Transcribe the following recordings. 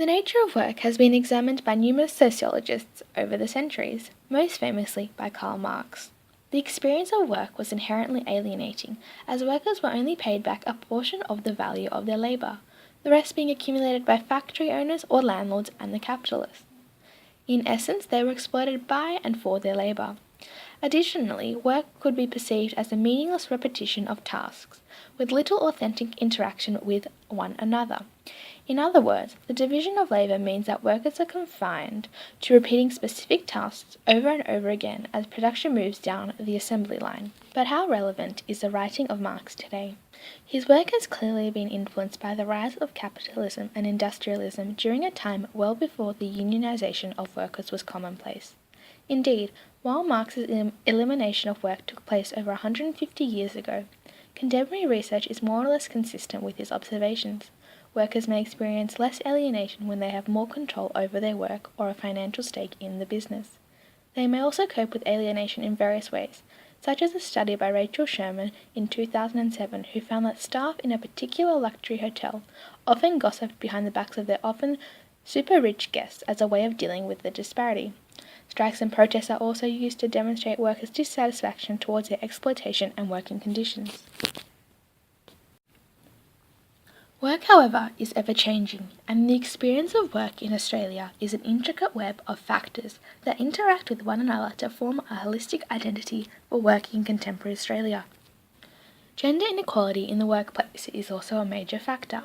The nature of work has been examined by numerous sociologists over the centuries, most famously by Karl Marx. The experience of work was inherently alienating, as workers were only paid back a portion of the value of their labour, the rest being accumulated by factory owners or landlords and the capitalists. In essence, they were exploited by and for their labour. Additionally, work could be perceived as a meaningless repetition of tasks, with little authentic interaction with one another. In other words, the division of labour means that workers are confined to repeating specific tasks over and over again as production moves down the assembly line. But how relevant is the writing of Marx today? His work has clearly been influenced by the rise of capitalism and industrialism during a time well before the unionization of workers was commonplace. Indeed, while Marx's elimination of work took place over 150 years ago, contemporary research is more or less consistent with his observations. Workers may experience less alienation when they have more control over their work or a financial stake in the business. They may also cope with alienation in various ways, such as a study by Rachel Sherman in 2007 who found that staff in a particular luxury hotel often gossiped behind the backs of their often super-rich guests as a way of dealing with the disparity. Strikes and protests are also used to demonstrate workers' dissatisfaction towards their exploitation and working conditions. Work, however, is ever-changing, and the experience of work in Australia is an intricate web of factors that interact with one another to form a holistic identity for work in contemporary Australia. Gender inequality in the workplace is also a major factor.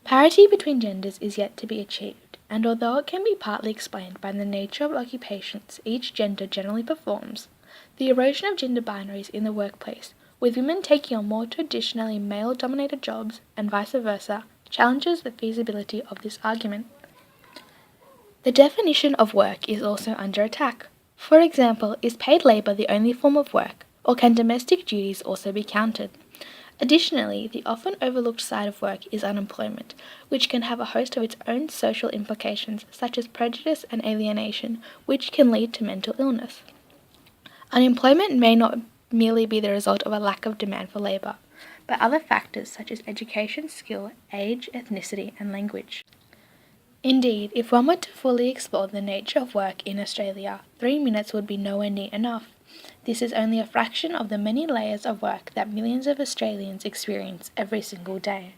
Parity between genders is yet to be achieved, and although it can be partly explained by the nature of occupations each gender generally performs, the erosion of gender binaries in the workplace, with women taking on more traditionally male-dominated jobs and vice versa, challenges the feasibility of this argument. The definition of work is also under attack. For example, is paid labour the only form of work, or can domestic duties also be counted? Additionally, the often overlooked side of work is unemployment, which can have a host of its own social implications, such as prejudice and alienation, which can lead to mental illness. Unemployment may not merely be the result of a lack of demand for labour, but other factors such as education, skill, age, ethnicity, and language. Indeed, if one were to fully explore the nature of work in Australia, 3 minutes would be nowhere near enough. This is only a fraction of the many layers of work that millions of Australians experience every single day.